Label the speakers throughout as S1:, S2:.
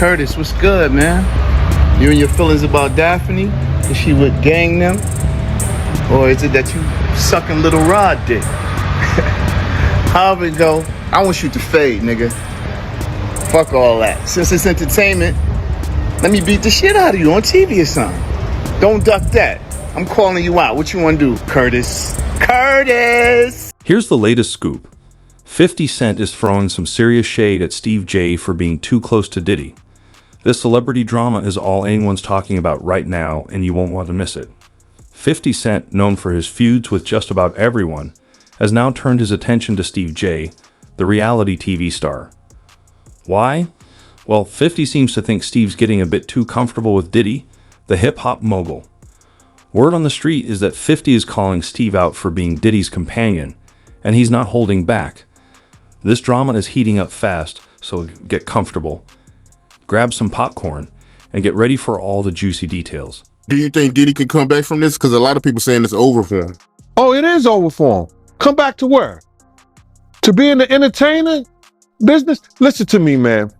S1: Curtis, what's good, man? You and your feelings about Daphne? Is she with gang them? Or is it that you sucking little Rod dick? However it go, I want you to fade, nigga. Fuck all that. Since it's entertainment, let me beat the shit out of you on TV or something. Don't duck that. I'm calling you out. What you want to do, Curtis? Curtis!
S2: Here's the latest scoop. 50 Cent is throwing some serious shade at Stevie J for being too close to Diddy. This celebrity drama is all anyone's talking about right now, and you won't want to miss it. 50 Cent, known for his feuds with just about everyone, has now turned his attention to Stevie J, the reality TV star. Why? Well, 50 seems to think Steve's getting a bit too comfortable with Diddy, the hip-hop mogul. Word on the street is that 50 is calling Steve out for being Diddy's companion, and he's not holding back. This drama is heating up fast, so get comfortable, grab some popcorn, and get ready for all the juicy details.
S3: Do you think Diddy can come back from this? Because a lot of people saying it's over for him.
S4: Oh, it is over for him. Come back to where? To be in the entertainment business? Listen to me, man.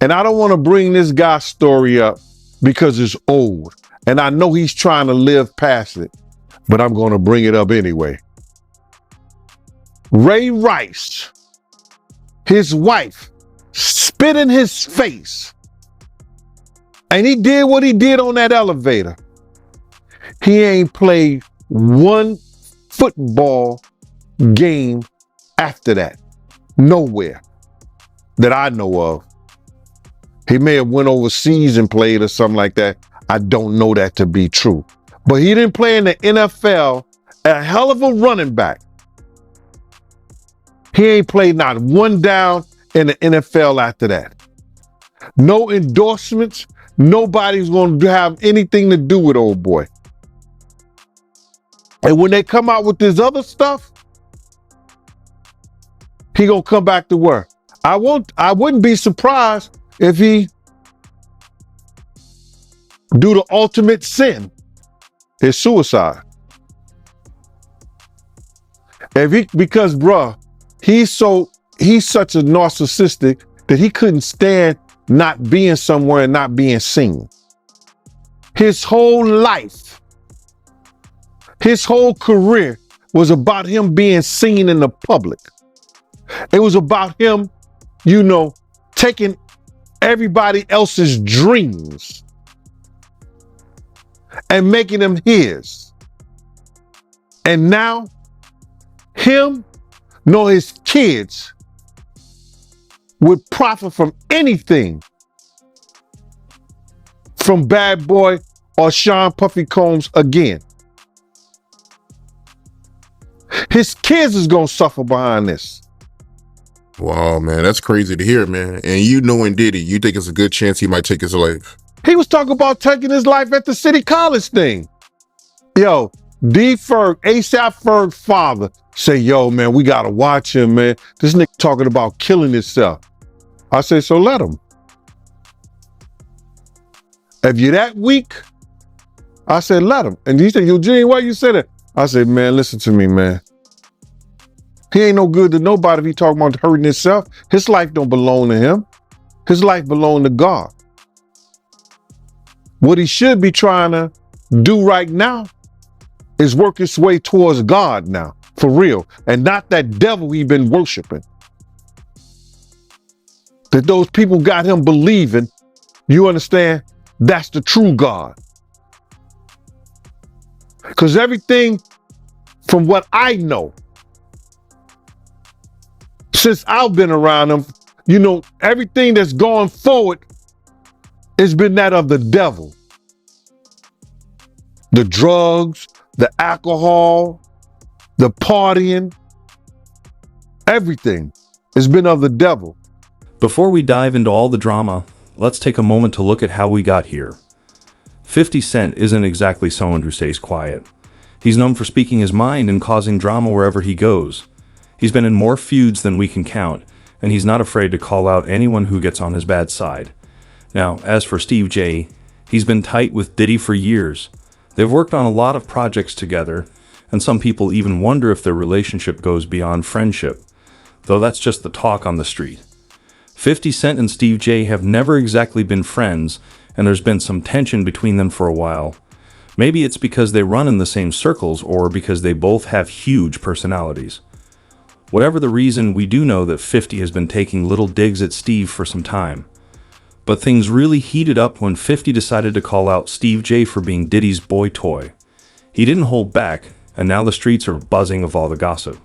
S4: And I don't want to bring this guy's story up because it's old. And I know he's trying to live past it, but I'm going to bring it up anyway. Ray Rice, his wife, spit in his face. And he did what he did on that elevator. He ain't played one football game after that. Nowhere that I know of. He may have went overseas and played or something like that. I don't know that to be true. But he didn't play in the NFL, a hell of a running back. He ain't played not one down in the NFL after that. No endorsements. Nobody's going to have anything to do with old boy. And when they come out with this other stuff, he going to come back to work. I wouldn't be surprised if he do the ultimate sin, is suicide. Because bruh, he's such a narcissistic that he couldn't stand not being somewhere and not being seen. His whole life, his whole career was about him being seen in the public. It was about him, taking everybody else's dreams and making them his. And now, him nor his kids would profit from anything from Bad Boy or Sean Puffy Combs again. His kids is gonna suffer behind this.
S3: Wow, man, that's crazy to hear, man. And you knowing Diddy, you think it's a good chance he might take his life?
S4: He was talking about taking his life at the City College thing. Yo, D. Ferg, ASAP Ferg's father, say, yo, man, we gotta watch him, man. This nigga talking about killing himself. I say, so let him. If you're that weak, I said, let him. And he said, Eugene, why you say that? I said, man, listen to me, man. He ain't no good to nobody if he talking about hurting himself. His life don't belong to him. His life belong to God. What he should be trying to do right now is work his way towards God now, for real, and not that devil he been worshiping. That those people got him believing, you understand, that's the true God. Because everything from what I know, since I've been around him, everything that's gone forward has been that of the devil. The drugs, the alcohol, the partying, everything has been of the devil.
S2: Before we dive into all the drama, let's take a moment to look at how we got here. 50 Cent isn't exactly someone who stays quiet. He's known for speaking his mind and causing drama wherever he goes. He's been in more feuds than we can count, and he's not afraid to call out anyone who gets on his bad side. Now, as for Stevie J, he's been tight with Diddy for years. They've worked on a lot of projects together, and some people even wonder if their relationship goes beyond friendship, though that's just the talk on the street. 50 Cent and Steve J have never exactly been friends, and there's been some tension between them for a while. Maybe it's because they run in the same circles or because they both have huge personalities. Whatever the reason, we do know that 50 has been taking little digs at Steve for some time. But things really heated up when 50 decided to call out Steve J for being Diddy's boy toy. He didn't hold back, and now the streets are buzzing of all the gossip.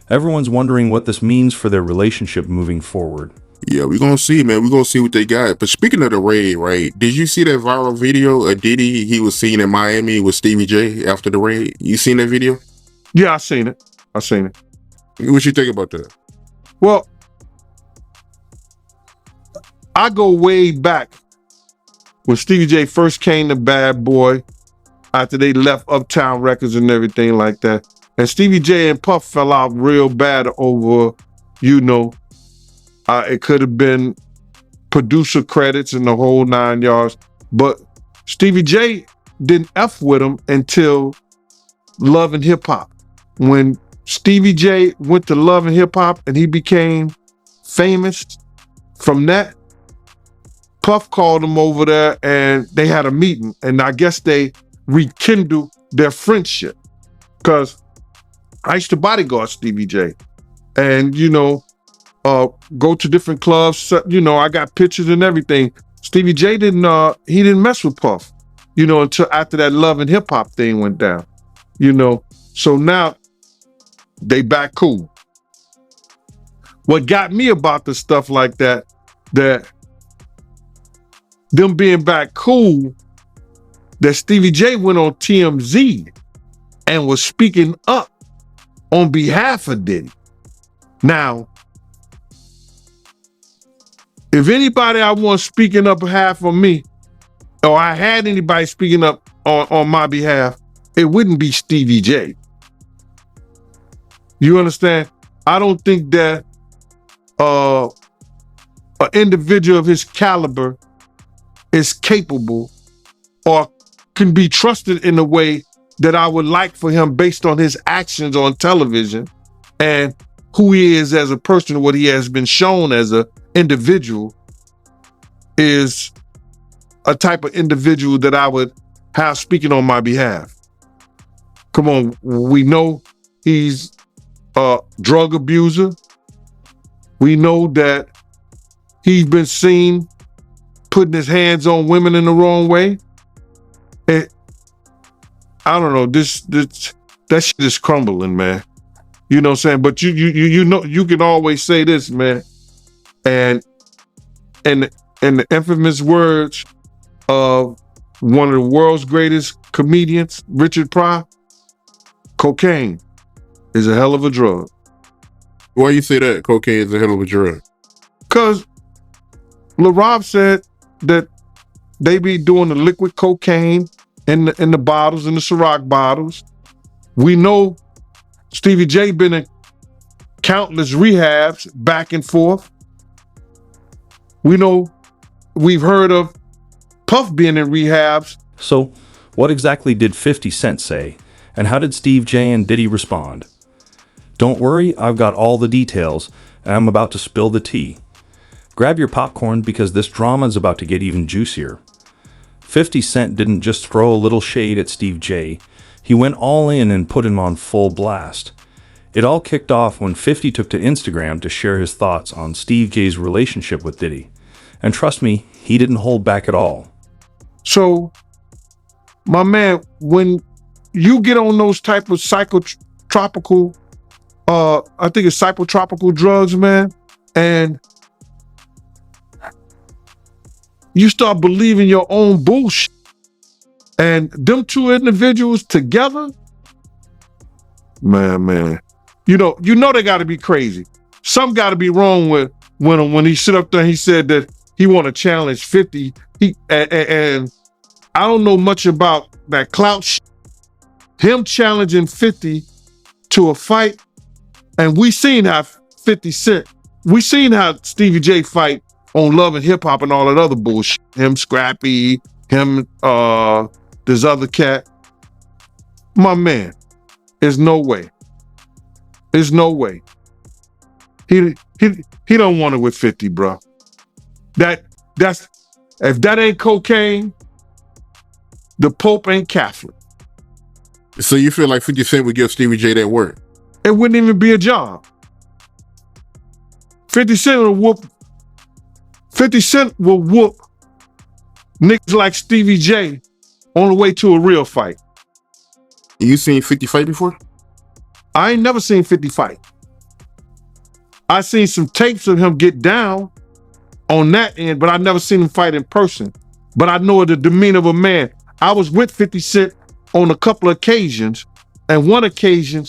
S2: Everyone's wondering what this means for their relationship moving forward.
S3: Yeah, we're gonna see, man. We're gonna see what they got. But speaking of the raid, right? Did you see that viral video of Diddy? He was seen in Miami with Stevie J after the raid. You seen that video?
S4: Yeah, I seen it.
S3: What you think about that?
S4: Well, I go way back when Stevie J first came to Bad Boy after they left Uptown Records and everything like that. And Stevie J and Puff fell out real bad over, it could have been producer credits and the whole 9 yards. But Stevie J didn't F with him until Love and Hip Hop. When Stevie J went to Love and Hip Hop and he became famous from that, Puff called him over there and they had a meeting. And I guess they rekindled their friendship. Because I used to bodyguard Stevie J. And, go to different clubs. I got pictures and everything. Stevie J didn't mess with Puff, until after that Love and Hip Hop thing went down, So now they back cool. What got me about the stuff like that them being back cool, that Stevie J went on TMZ and was speaking up on behalf of Diddy. Now, if anybody I want speaking up behalf of me, or I had anybody speaking up on my behalf, it wouldn't be Stevie J. You understand? I don't think that an individual of his caliber is capable or can be trusted in a way that I would like for him based on his actions on television and who he is as a person, what he has been shown as an individual is a type of individual that I would have speaking on my behalf. Come on, we know he's a drug abuser. We know that he's been seen putting his hands on women in the wrong way. And I don't know, that shit is crumbling, man. You know what I'm saying? But you can always say this, man. And the infamous words of one of the world's greatest comedians, Richard Pryor, cocaine is a hell of a drug.
S3: Why you say that? Cocaine is a hell of a drug.
S4: Because LaRob said that they be doing the liquid cocaine in the bottles, in the Ciroc bottles. We know Stevie J been in countless rehabs back and forth. We know we've heard of Puff being in rehabs.
S2: So, what exactly did 50 Cent say, and how did Steve J and Diddy respond? Don't worry, I've got all the details, and I'm about to spill the tea. Grab your popcorn because this drama is about to get even juicier. 50 Cent didn't just throw a little shade at Steve J, he went all in and put him on full blast. It all kicked off when 50 took to Instagram to share his thoughts on Steve J's relationship with Diddy. And trust me, he didn't hold back at all.
S4: So, my man, when you get on those type of psychotropical, I think it's psychotropical drugs, man, and you start believing your own bullshit, and them two individuals together, man, you know they got to be crazy. Something got to be wrong with when he sit up there and he said that he want to challenge 50. And I don't know much about that clout shit. Him challenging 50 to a fight, and we seen how 50 Cent, we seen how Stevie J fight on Love and Hip Hop and all that other bullshit. Him, Scrappy, him, this other cat. My man, there's no way. There's no way. He He don't want it with 50, bro. That's if that ain't cocaine, the Pope ain't Catholic.
S3: So you feel like 50 Cent would give Stevie J that work?
S4: It wouldn't even be a job. 50 Cent will whoop. 50 Cent will whoop niggas like Stevie J on the way to a real fight.
S3: You seen 50 fight before?
S4: I ain't never seen 50 fight. I seen some tapes of him get down on that end, but I never seen him fight in person. But I know the demeanor of a man. I was with 50 Cent on a couple of occasions, and one occasion,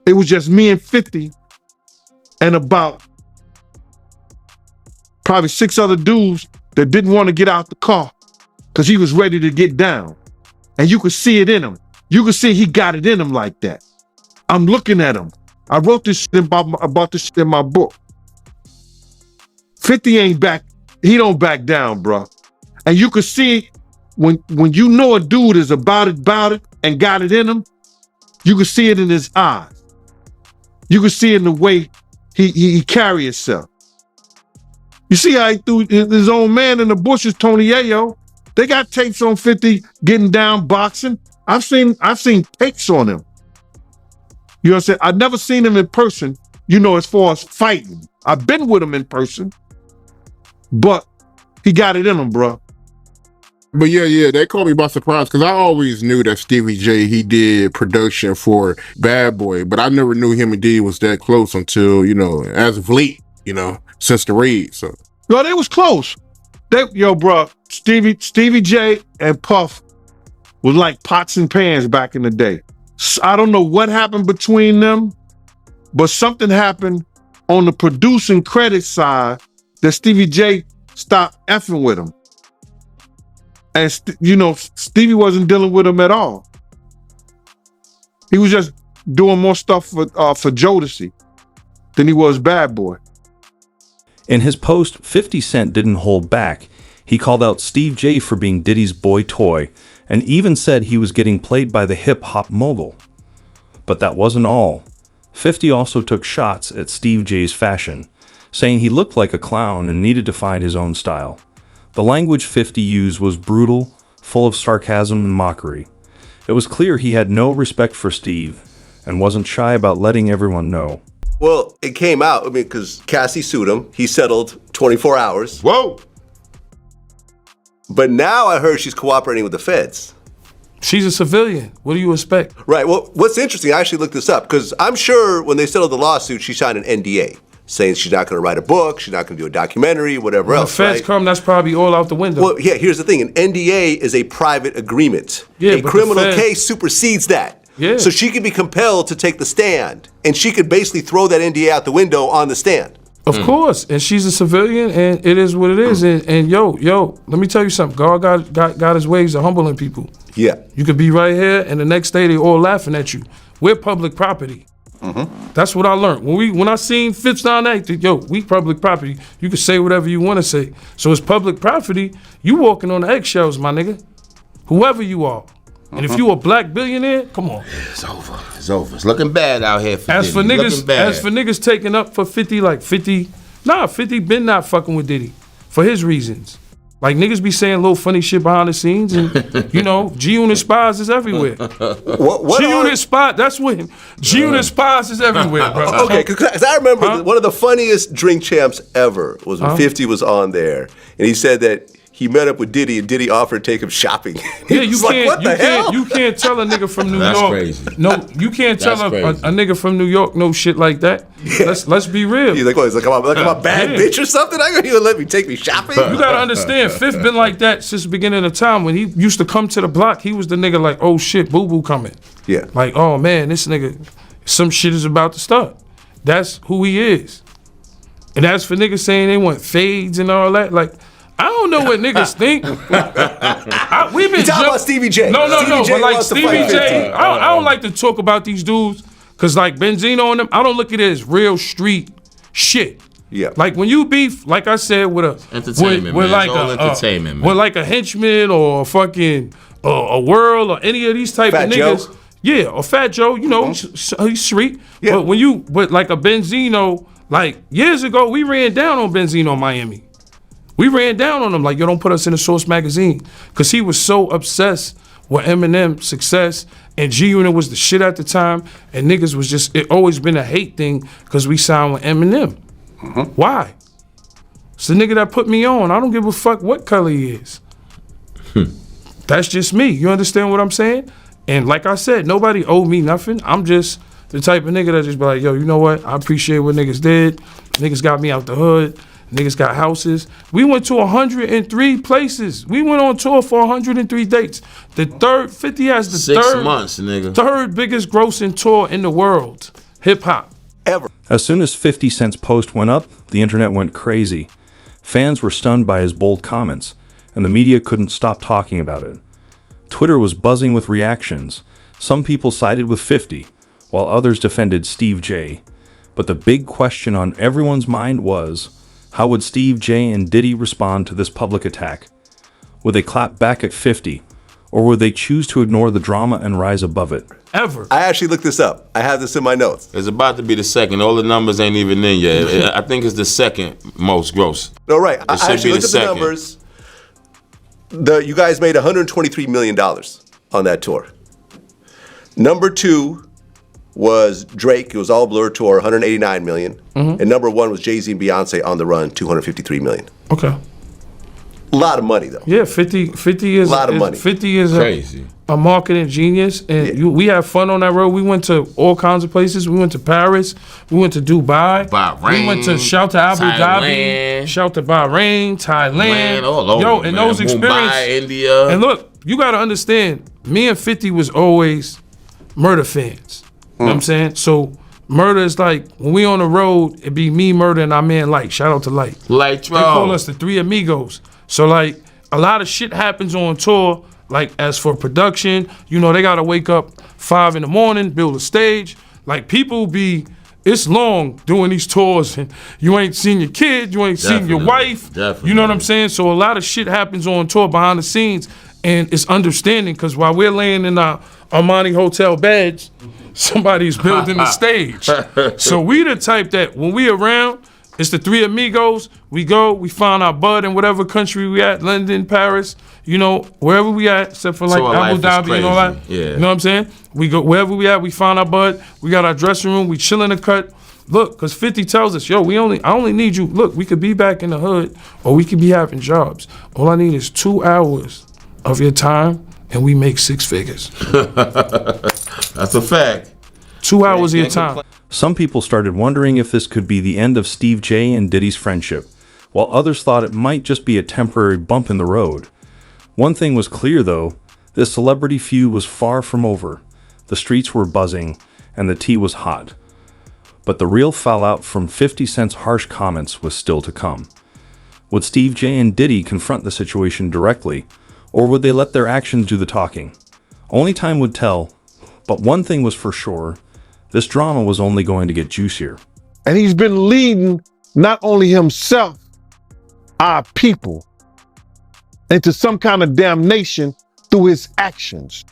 S4: it was just me and 50 and about probably 6 other dudes that didn't want to get out the car because he was ready to get down. And you could see it in him. You could see he got it in him like that. I'm looking at him. I wrote this shit about this shit in my book. 50 ain't back. He don't back down, bro. And you could see when you know a dude is about it, and got it in him, you could see it in his eyes. You could see it in the way he carry himself. You see how he threw his own man in the bushes, Tony Yayo. They got tapes on 50 getting down boxing. I've seen tapes on him. You know what I'm saying? I've never seen him in person, as far as fighting. I've been with him in person, but he got it in him, bro.
S3: But yeah, that caught me by surprise because I always knew that Stevie J, he did production for Bad Boy, but I never knew him and Diddy was that close until, as of late, since the raid. So
S4: Yo, they was close. Bro, Stevie J and Puff was like pots and pans back in the day. I don't know what happened between them, but something happened on the producing credit side that Stevie J stopped effing with him. And Stevie wasn't dealing with him at all. He was just doing more stuff for Jodeci than he was Bad Boy.
S2: In his post, 50 Cent didn't hold back. He called out Steve J for being Diddy's boy toy, and even said he was getting played by the hip-hop mogul. But that wasn't all. 50 also took shots at Steve J's fashion, saying he looked like a clown and needed to find his own style. The language 50 used was brutal, full of sarcasm and mockery. It was clear he had no respect for Steve, and wasn't shy about letting everyone know.
S5: Well, it came out, because Cassie sued him. He settled 24 hours.
S3: whoa.
S5: But now I heard she's cooperating with the feds.
S6: She's a civilian. What do you expect?
S5: Right, well, what's interesting, I actually looked this up, because I'm sure when they settled the lawsuit, she signed an NDA, saying she's not going to write a book, she's not going to do a documentary, whatever else,
S6: When the feds come, that's probably all out the window.
S5: Well, yeah, here's the thing. An NDA is a private agreement.
S6: Yeah,
S5: a
S6: but
S5: criminal
S6: the feds-
S5: case supersedes that.
S6: Yeah.
S5: So she could be compelled to take the stand, and she could basically throw that NDA out the window on the stand.
S6: Of course, and she's a civilian, and it is what it is. And yo, let me tell you something. God got his ways of humbling people.
S5: Yeah.
S6: You could be right here, and the next day they all laughing at you. We're public property. That's what I learned. When I seen Fitz down there, we public property. You can say whatever you want to say. So it's public property. You walking on the eggshells, my nigga. Whoever you are. And if you a black billionaire, come on.
S7: It's over. It's over. It's looking bad out here for
S6: As for
S7: Diddy.
S6: niggas taking up for 50, 50 been not fucking with Diddy for his reasons. Like niggas be saying little funny shit behind the scenes, and G-Unit spies is everywhere. G-Unit spy, that's when G-Unit spies is everywhere, bro.
S5: Okay, because I remember one of the funniest drink champs ever was when 50 was on there, and he said that he met up with Diddy, and Diddy offered to take him shopping.
S6: Yeah, you can't tell a nigga from New
S7: That's
S6: York.
S7: crazy.
S6: No, you can't tell a nigga from New York no shit like that. Yeah. Let's be real.
S5: He's like, I'm a bad bitch or something? I gonna let me take me shopping?
S6: You gotta understand, Fifth been like that since the beginning of time. When he used to come to the block, he was the nigga like, oh shit, boo boo coming.
S5: Yeah.
S6: Like, oh man, this nigga, some shit is about to start. That's who he is. And as for niggas saying they want fades and all that, like, I don't know what niggas think. We've been
S5: talking about Stevie J.
S6: No,
S5: Stevie J
S6: but like
S5: wants to
S6: Stevie
S5: fight
S6: J,
S5: 50.
S6: I don't like to talk about these dudes because like Benzino and them, I don't look at it as real street shit.
S5: Yeah.
S6: Like when you beef, like I said, with
S7: Entertainment, man.
S6: like
S7: It's all entertainment, man.
S6: with like a henchman or a fucking a World or any of these type
S5: Fat
S6: of niggas.
S5: Joe.
S6: Yeah, or Fat Joe, he's street.
S5: Yeah.
S6: But but like a Benzino, Like, years ago, we ran down on Benzino Miami. We ran down on him like, yo, don't put us in the Source magazine. Because he was so obsessed with Eminem's success, and G-Unit was the shit at the time, and niggas was just, it always been a hate thing because we signed with Eminem. Why? It's the nigga that put me on. I don't give a fuck what color he is. That's just me. You understand what I'm saying? And like I said, nobody owed me nothing. I'm just the type of nigga that just be like, yo, you know what? I appreciate what niggas did. Niggas got me out the hood. Niggas got houses. We went to 103 places. We went on tour for 103 dates. The third, 50 has the
S7: 6 months, nigga.
S6: third biggest grossing tour in the world. Hip hop.
S5: Ever.
S2: As soon as 50 Cent's post went up, the internet went crazy. Fans were stunned by his bold comments, and the media couldn't stop talking about it. Twitter was buzzing with reactions. Some people sided with 50, while others defended Steve J. But the big question on everyone's mind was, how would Steve J and Diddy respond to this public attack? Would they clap back at 50, or would they choose to ignore the drama and rise above it?
S6: Ever.
S5: I actually looked this up. I have this in my notes.
S7: It's about to be the second. All the numbers ain't even in yet. I think it's the second most gross.
S5: No, right. I
S7: should
S5: actually
S7: be
S5: looked
S7: the
S5: at the
S7: second.
S5: numbers. You guys made $123 million on that tour. Number 2 was Drake. It was all Blur tour, $189 million. And number 1 was Jay-Z and Beyonce on the Run, $253 million.
S6: Okay.
S5: A lot of money, though.
S6: Yeah, 50 is
S5: a lot of money.
S6: 50 is
S7: Crazy.
S6: A marketing genius, and we had fun on that road. We went to all kinds of places. We went to Paris. We went to Dubai.
S7: Bahrain,
S6: we went to shout to Abu Dhabi. Shout to Bahrain, Thailand.
S7: All over,
S6: yo, and
S7: man.
S6: those experiences.
S7: Mumbai, India.
S6: And look, you got to understand, me and 50 was always Murder fans. You know what I'm saying? So Murder is like, when we on the road, it be me, Murder, and our man Light. Shout out to Light.
S7: Light,
S6: They call us the Three Amigos. So like, a lot of shit happens on tour. Like, as for production, you know, they gotta wake up 5 in the morning, build a stage. Like, people be, it's long doing these tours, and you ain't seen your kid, you ain't seen your wife.
S7: Definitely.
S6: You know what I'm saying? So a lot of shit happens on tour behind the scenes, and it's understanding, because while we're laying in our Armani hotel beds, somebody's building the stage. So we the type that when we around, it's the Three Amigos. We go, we find our bud in whatever country we at, London, Paris, you know, wherever we at, except for like
S7: So our
S6: Abu
S7: life is
S6: Dhabi and all that.
S7: crazy. Yeah.
S6: You know what I'm saying? We go wherever we at, we find our bud. We got our dressing room. We chill in the cut. Look, because 50 tells us, yo, I only need you. Look, we could be back in the hood, or we could be having jobs. All I need is 2 hours of your time, and we make 6 figures.
S7: That's a fact.
S6: 2 hours of your time.
S2: Some people started wondering if this could be the end of Steve J and Diddy's friendship, while others thought it might just be a temporary bump in the road. One thing was clear, though. This celebrity feud was far from over. The streets were buzzing, and the tea was hot. But the real fallout from 50 Cent's harsh comments was still to come. Would Steve J and Diddy confront the situation directly, or would they let their actions do the talking? Only time would tell, but one thing was for sure. This drama was only going to get juicier.
S4: And he's been leading not only himself, our people, into some kind of damnation through his actions.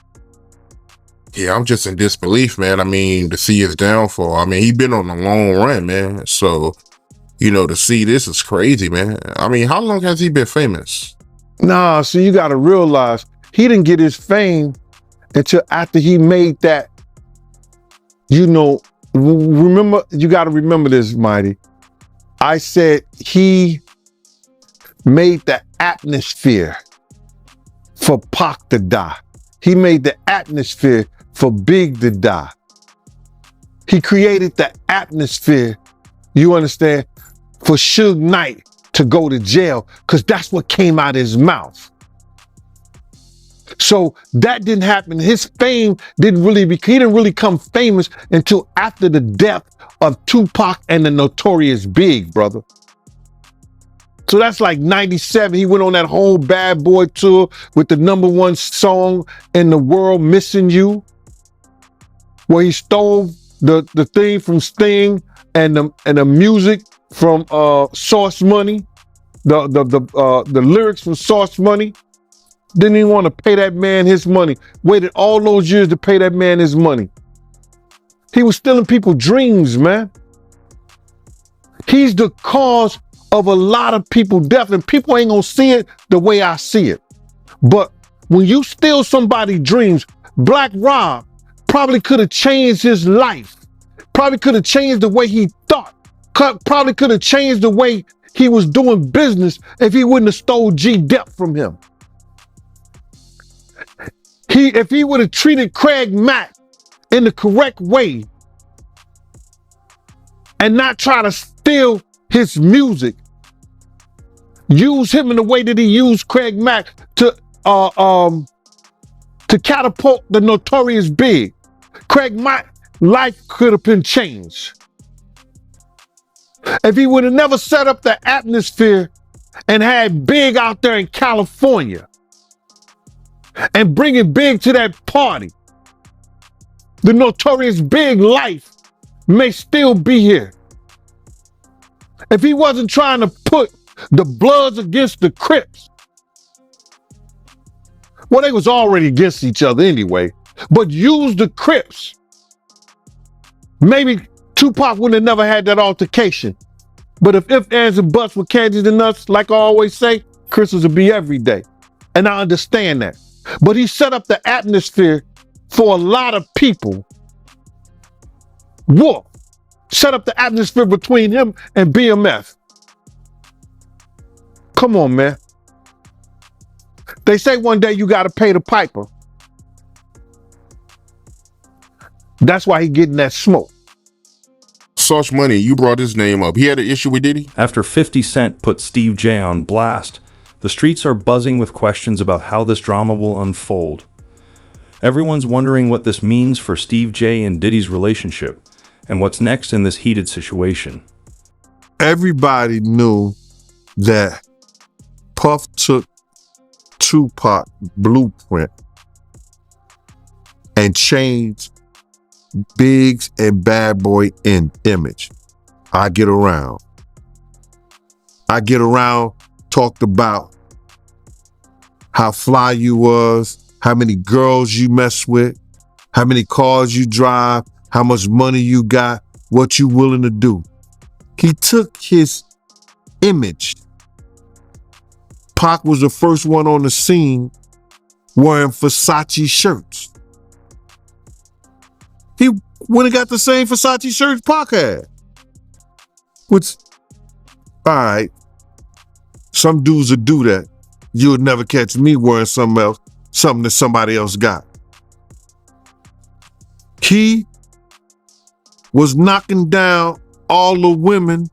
S3: Yeah, I'm just in disbelief, man. I mean, to see his downfall. I mean, he been on a long run, man. So, you know, to see this is crazy, man. I mean, how long has he been famous?
S4: Nah, so you got to realize he didn't get his fame until after he made that. You know, remember, you got to remember this, Mighty. I said he made the atmosphere for Pac to die. He made the atmosphere for Big to die. He created the atmosphere, you understand, for Suge Knight to go to jail, because that's what came out of his mouth. So that didn't happen. His fame he didn't really come famous until after the death of Tupac and the Notorious Big, brother. So that's like 97. He went on that whole Bad Boy tour with the #1 song in the world, Missing You, where he stole the thing from Sting and the music from Source Money, the lyrics from Source Money. Didn't even want to pay that man his money. Waited all those years to pay that man his money. He was stealing people's dreams, man. He's the cause of a lot of people's death, and people ain't gonna see it the way I see it. But when you steal somebody's dreams, Black Rob probably could have changed his life. Probably could have changed the way he thought. Probably could have changed the way he was doing business if he wouldn't have stole G-Dep from him. If he would have treated Craig Mack in the correct way and not try to steal his music, use him in the way that he used Craig Mack to catapult the Notorious Big, Craig Mack's life could have been changed. If he would have never set up the atmosphere and had Big out there in California and bringing Big to that party, the Notorious Big life may still be here. If he wasn't trying to put the Bloods against the Crips, well, they was already against each other anyway, but use the Crips, maybe Tupac wouldn't have never had that altercation. But if ands, and buts were candies and nuts, like I always say, Christmas would be every day. And I understand that. But he set up the atmosphere for a lot of people. Wolf set up the atmosphere between him and BMF. Come on, man. They say one day you got to pay the piper. That's why he getting that smoke.
S3: Sauce Money, you brought his name up. He had an issue with Diddy?
S2: After 50 Cent put Steve J on blast, the streets are buzzing with questions about how this drama will unfold. Everyone's wondering what this means for Steve J and Diddy's relationship, and what's next in this heated situation.
S4: Everybody knew that Puff took Tupac blueprint and changed Biggs and Bad Boy in image. I Get Around talked about how fly you was, how many girls you mess with, how many cars you drive, how much money you got, what you willing to do. He took his image. Pac was the first one on the scene wearing Versace shirts. He went and got the same Versace shirts Pac had. Which, all right, some dudes would do that. You would never catch me wearing something else, something that somebody else got. He was knocking down all the women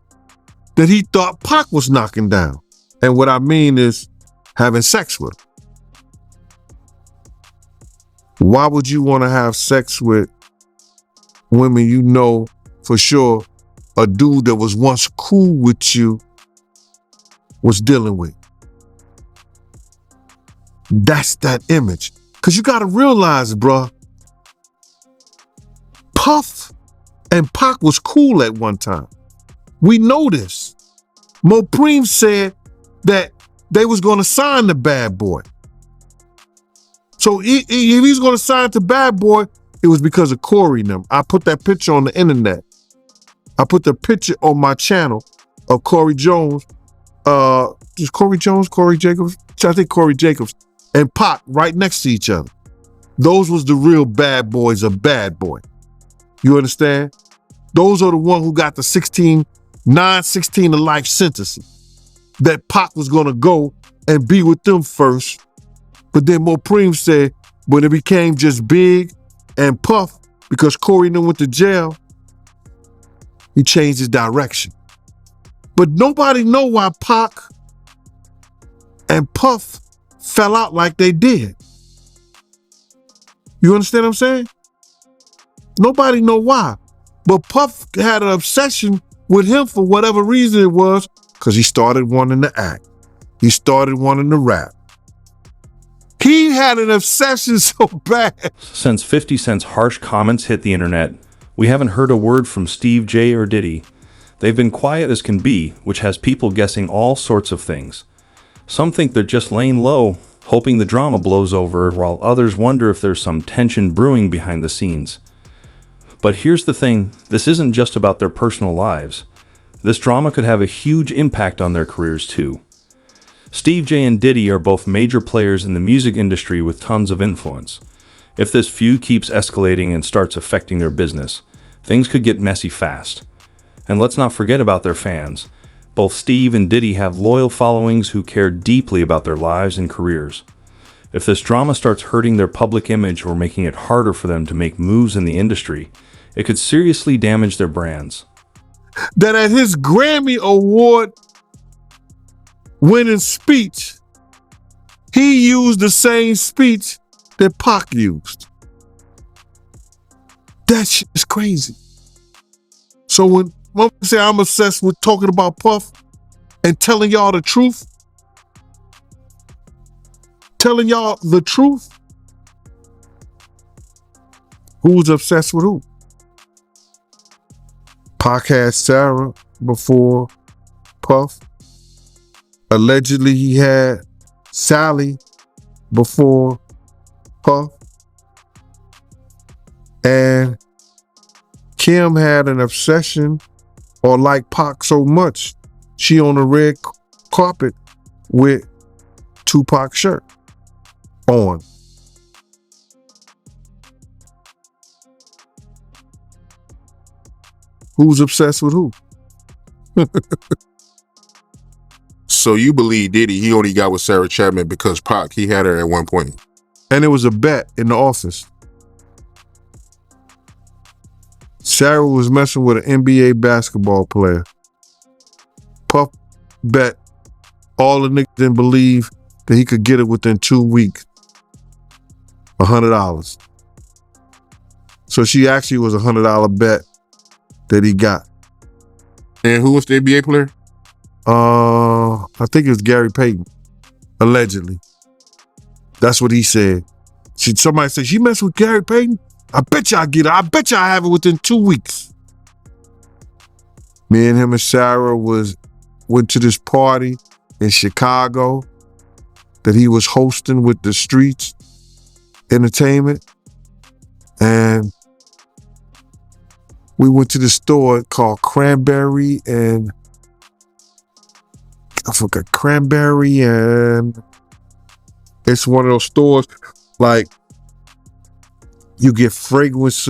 S4: that he thought Pac was knocking down. And what I mean is having sex with them. Why would you want to have sex with women you know for sure a dude that was once cool with you was dealing with? That's that image. Because you got to realize, bruh, Puff and Pac was cool at one time. We know this. Mopreem said that they was going to sign the Bad Boy. So if he's going to sign to Bad Boy, it was because of Corey and them. I put that picture on the internet. I put the picture on my channel of Corey Jones. Is Corey Jones, Corey Jacobs? I think Corey Jacobs and Pac right next to each other. Those was the real bad boys of Bad Boy. You understand? Those are the ones who got the 16 to life sentences. That Pac was gonna go and be with them first. But then Mopreem said when it became just Big and Puff, because Corey and them went to jail, he changed his direction. But nobody know why Pac and Puff fell out like they did. You understand what I'm saying? Nobody know why. But Puff had an obsession with him for whatever reason it was, because he started wanting to act. He started wanting to rap. He had an obsession so bad.
S2: Since 50 Cent's harsh comments hit the internet, we haven't heard a word from Steve J or Diddy. They've been quiet as can be, which has people guessing all sorts of things. Some think they're just laying low, hoping the drama blows over, while others wonder if there's some tension brewing behind the scenes. But here's the thing, this isn't just about their personal lives. This drama could have a huge impact on their careers too. Steve J and Diddy are both major players in the music industry with tons of influence. If this feud keeps escalating and starts affecting their business, things could get messy fast. And let's not forget about their fans. Both Steve and Diddy have loyal followings who care deeply about their lives and careers. If this drama starts hurting their public image or making it harder for them to make moves in the industry, it could seriously damage their brands.
S4: That at his Grammy Award winning speech, he used the same speech that Pac used. That shit is crazy. So when I say I'm obsessed with talking about Puff and telling y'all the truth, who's obsessed with who? Pac had Sarah before Puff. Allegedly, he had Sally before Puff. And Kim had an obsession or liked Pac so much, she on the red carpet with Tupac's shirt on. Who's obsessed with who?
S3: So you believe Diddy, he only got with Sarah Chapman because Pac, he had her at one point.
S4: And it was a bet in the office. Sarah was messing with an NBA basketball player. Puff bet all the niggas didn't believe that he could get it within 2 weeks. $100. So she actually was a $100 bet that he got.
S3: And who was the NBA player?
S4: I think it was Gary Payton, allegedly. That's what he said. Somebody said, she messed with Gary Payton? I bet you I get it. I bet you I have it within 2 weeks. Me and him and Sarah went to this party in Chicago that he was hosting with the Streets Entertainment. And we went to the store called Cranberry and I forgot Cranberry, and it's one of those stores like you get fragrance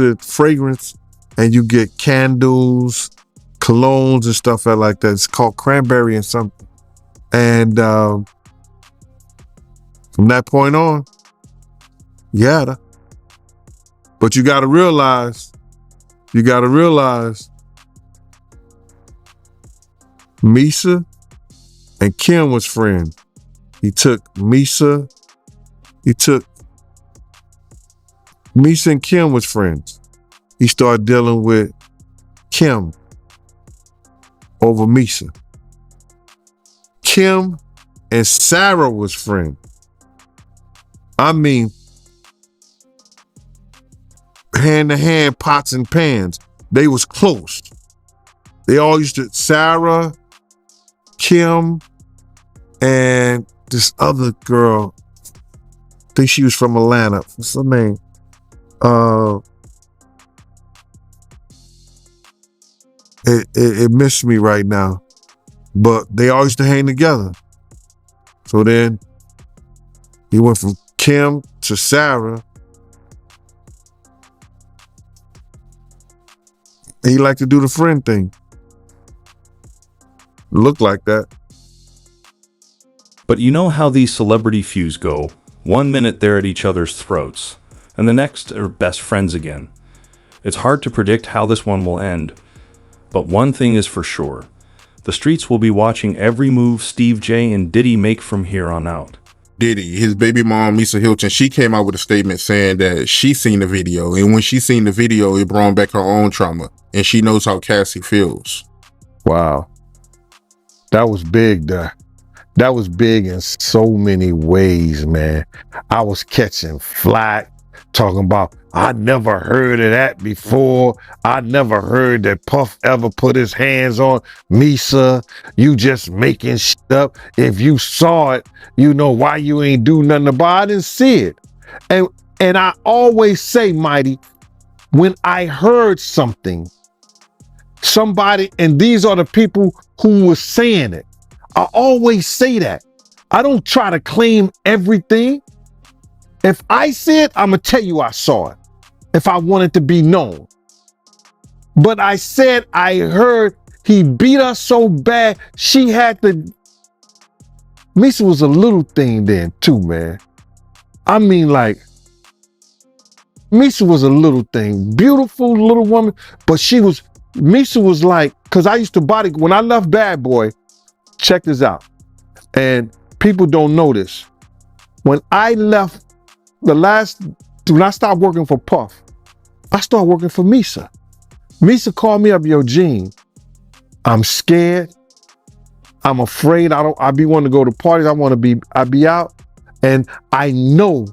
S4: and you get candles, colognes and stuff like that. It's called Cranberry and something. And from that point on, yeah. But you gotta realize, Misa and Kim was friends. Misa and Kim was friends. He started dealing with Kim over Misa. Kim and Sarah was friends. I mean, hand to hand, pots and pans. They was close. They all used to, Sarah, Kim, and this other girl, I think she was from Atlanta. What's her name? It missed me right now. But they all used to hang together. So then he went from Kim to Sarah. He liked to do the friend thing. Looked like that.
S2: But you know how these celebrity feuds go. 1 minute they're at each other's throats, and the next are best friends again. It's hard to predict how this one will end. But one thing is for sure. The streets will be watching every move Steve J and Diddy make from here on out.
S3: Diddy, his baby mom, Lisa Hilton, she came out with a statement saying that she seen the video. And when she seen the video, it brought back her own trauma. And she knows how Cassie feels.
S4: Wow. That was big, that was big in so many ways, man. I was catching flack, talking about, I never heard of that before. I never heard that Puff ever put his hands on Misa. You just making shit up. If you saw it, you know why you ain't do nothing about it. I didn't see it. And I always say, Mighty, when I heard something somebody, and these are the people who were saying it. I always say that. I don't try to claim everything. If I see it, I'm going to tell you I saw it if I want it to be known. But I said I heard he beat her so bad, she had to. Misa was a little thing then too, man. I mean, like, Misa was a little thing. Beautiful little woman, but Misa was like, because I used to body, when I left Bad Boy, check this out. And people don't know this. When I left when I stopped working for Puff, I started working for Misa. Misa called me up, yo, Gene, I'm scared. I'm afraid. I be wanting to go to parties. I be out. And I know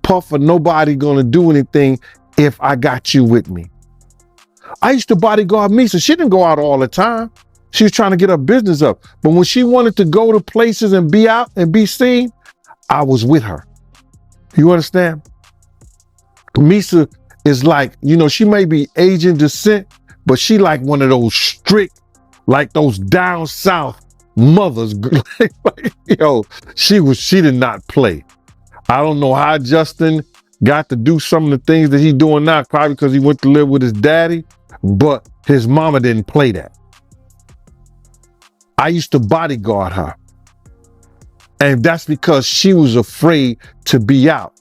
S4: Puff or nobody gonna do anything if I got you with me. I used to bodyguard Misa. She didn't go out all the time. She was trying to get her business up. But when she wanted to go to places and be out and be seen, I was with her. You understand? Misa is like, she may be Asian descent, but she like one of those strict, like those down south mothers. She did not play. I don't know how Justin got to do some of the things that he's doing now, probably because he went to live with his daddy, but his mama didn't play that. I used to bodyguard her. And that's because she was afraid to be out.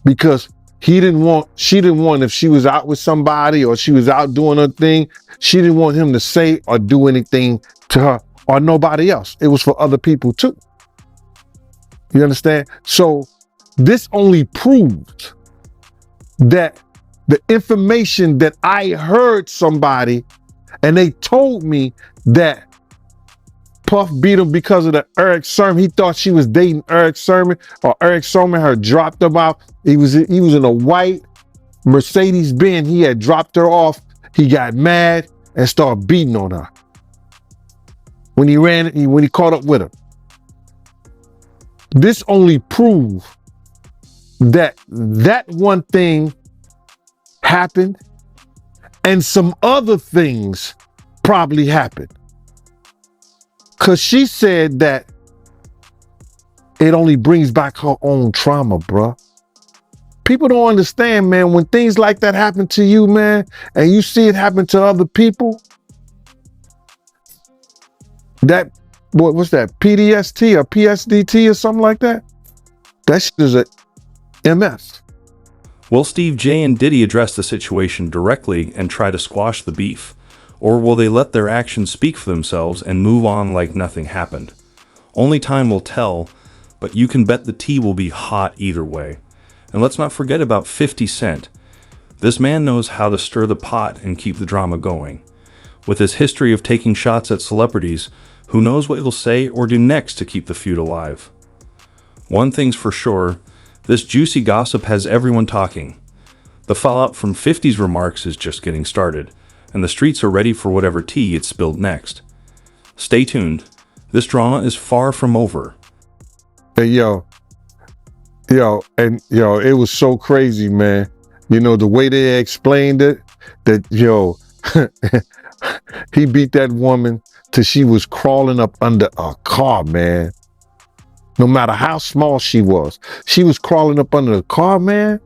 S4: Because she didn't want, if she was out with somebody or she was out doing her thing, she didn't want him to say or do anything to her or nobody else. It was for other people too. You understand? So this only proves that the information that I heard somebody and they told me that Puff beat him because of the Eric Sermon. He thought she was dating Eric Sermon, or Eric Sermon had dropped him out. He was in a white Mercedes Benz. He had dropped her off. He got mad and started beating on her. When he caught up with her. This only proves that one thing happened and some other things probably happened. Because she said that it only brings back her own trauma, bruh. People don't understand, man, when things like that happen to you, man, and you see it happen to other people, what's that, PDST or PSDT or something like that? That shit is a MS.
S2: Will Steve J and Diddy address the situation directly and try to squash the beef? Or will they let their actions speak for themselves and move on like nothing happened? Only time will tell, but you can bet the tea will be hot either way. And let's not forget about 50 Cent. This man knows how to stir the pot and keep the drama going. With his history of taking shots at celebrities, who knows what he'll say or do next to keep the feud alive? One thing's for sure, this juicy gossip has everyone talking. The fallout from 50's remarks is just getting started, and the streets are ready for whatever tea gets spilled next. Stay tuned. This drama is far from over.
S4: Hey, yo, it was so crazy, man. The way they explained it, that, he beat that woman till she was crawling up under a car, man. No matter how small she was crawling up under the car, man.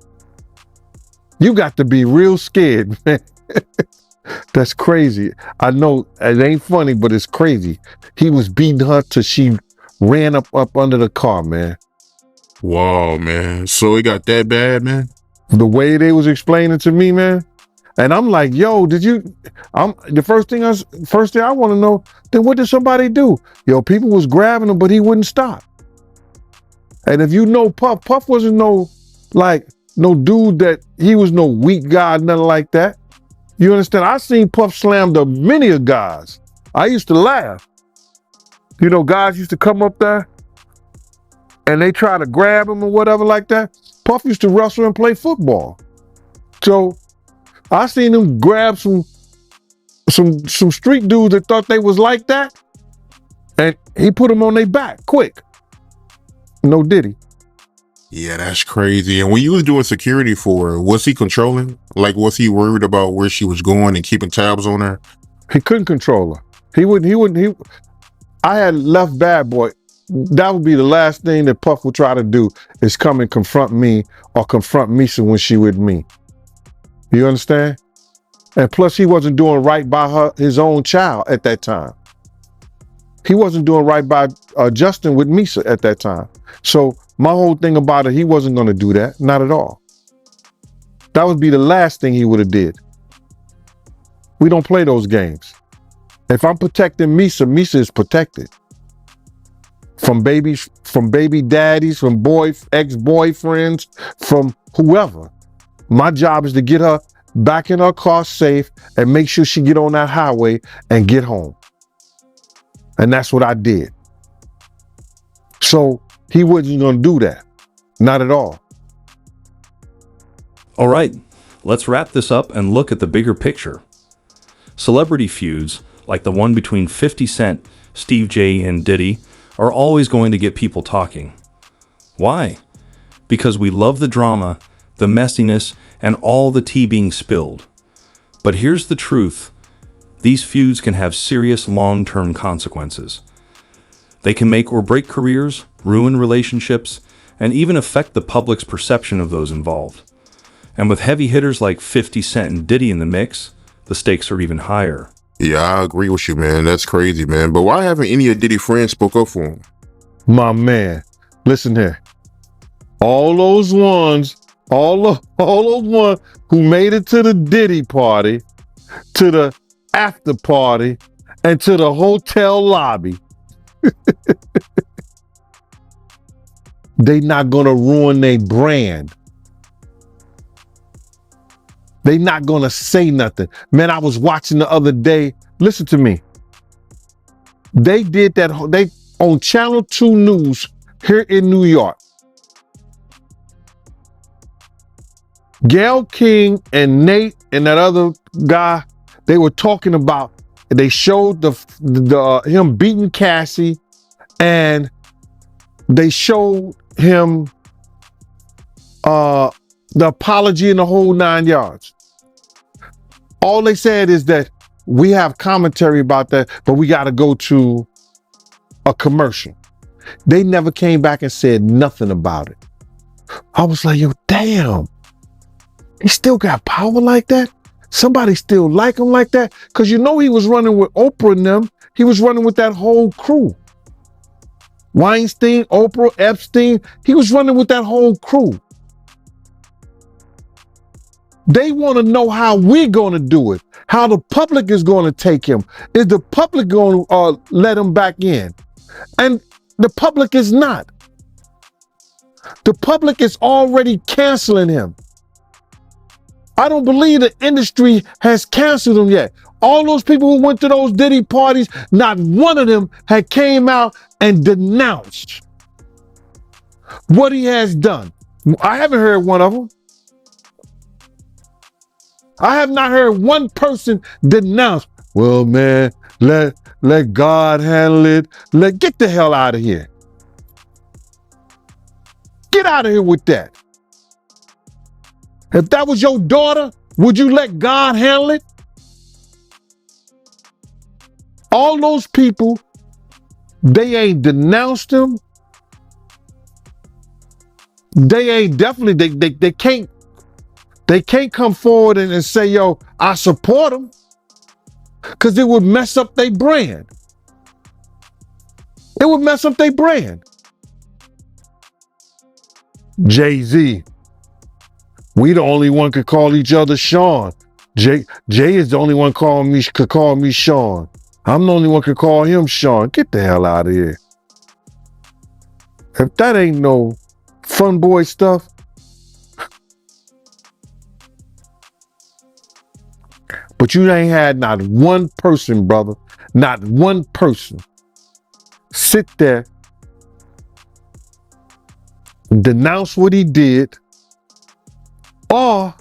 S4: You got to be real scared, man. That's crazy. I know it ain't funny, but it's crazy. He was beating her till she ran up under the car, man.
S3: Wow, man. So it got that bad, man?
S4: The way they was explaining to me, man. And I'm like, yo, the first thing I want to know, then what did somebody do? Yo, people was grabbing him, but he wouldn't stop. And if you know Puff wasn't no dude that, he was no weak guy, nothing like that. You understand? I seen Puff slam to many of guys. I used to laugh. Guys used to come up there and they try to grab him or whatever like that. Puff used to wrestle and play football. So I seen him grab some street dudes that thought they was like that, and he put them on their back quick. No Diddy.
S3: Yeah, that's crazy. And when you was doing security for her, was he controlling? Like, was he worried about where she was going and keeping tabs on her?
S4: He couldn't control her. I had left Bad Boy. That would be the last thing that Puff would try to do is come and confront me or confront Misa when she with me. You understand? And plus he wasn't doing right by his own child at that time. He wasn't doing right by Justin with Misa at that time. So my whole thing about it, he wasn't going to do that. Not at all. That would be the last thing he would have did. We don't play those games. If I'm protecting Misa, Misa is protected. From babies, from baby daddies, from ex-boyfriends, from whoever. My job is to get her back in her car safe and make sure she get on that highway and get home. And that's what I did. So he wasn't going to do that. Not at all.
S2: All right, let's wrap this up and look at the bigger picture. Celebrity feuds, like the one between 50 Cent, Steve J, and Diddy, are always going to get people talking. Why? Because we love the drama, the messiness, and all the tea being spilled. But here's the truth. These feuds can have serious long-term consequences. They can make or break careers, ruin relationships, and even affect the public's perception of those involved. And with heavy hitters like 50 Cent and Diddy in the mix, the stakes are even higher.
S3: Yeah, I agree with you, man. That's crazy, man. But why haven't any of Diddy friends spoke up for him?
S4: My man, listen here. All those ones who made it to the Diddy party, to the after party, and to the hotel lobby, they not gonna ruin their brand. They not gonna say nothing. Man, I was watching the other day. Listen to me. They did that. They on Channel 2 News here in New York. Gayle King and Nate and that other guy, they were talking about. They showed the him beating Cassie, and they showed him the apology and the whole 9 yards. All they said is that we have commentary about that, but we got to go to a commercial. They never came back and said nothing about it. I was like, yo, damn. He still got power like that? Somebody still like him like that? Because you know he was running with Oprah and them. He was running with that whole crew. Weinstein, Oprah, Epstein. He was running with that whole crew. They want to know how we're going to do it, how the public is going to take him. Is the public going to let him back in? And the public is not. The public is already canceling him. I don't believe the industry has canceled him yet. All those people who went to those Diddy parties, not one of them had came out and denounced what he has done. I haven't heard one of them. I have not heard one person denounce, well, man, let God handle it. Get the hell out of here. Get out of here with that. If that was your daughter, would you let God handle it? All those people, they ain't denounced him. They ain't definitely, they can't come forward and say, yo, I support them. Because it would mess up their brand. It would mess up their brand. Jay-Z. We the only one could call each other Sean. Jay is the only one could call me Sean. I'm the only one could call him Sean. Get the hell out of here. If that ain't no fun boy stuff. But you ain't had not one person, brother, not one person sit there, denounce what he did, or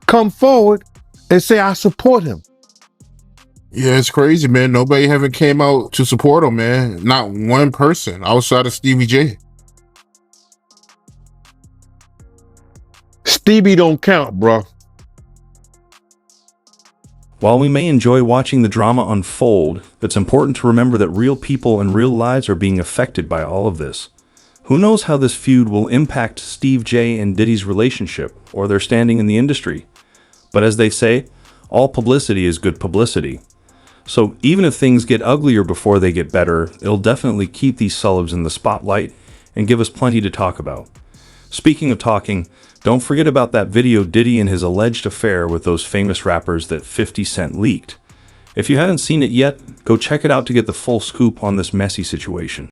S4: come forward and say, I support him.
S3: Yeah, it's crazy, man. Nobody haven't came out to support him, man. Not one person outside of Stevie J.
S4: Stevie don't count, bro.
S2: While we may enjoy watching the drama unfold, it's important to remember that real people and real lives are being affected by all of this. Who knows how this feud will impact Steve J and Diddy's relationship or their standing in the industry? But as they say, all publicity is good publicity. So even if things get uglier before they get better, it'll definitely keep these celebs in the spotlight and give us plenty to talk about. Speaking of talking, don't forget about that video Diddy and his alleged affair with those famous rappers that 50 Cent leaked. If you haven't seen it yet, go check it out to get the full scoop on this messy situation.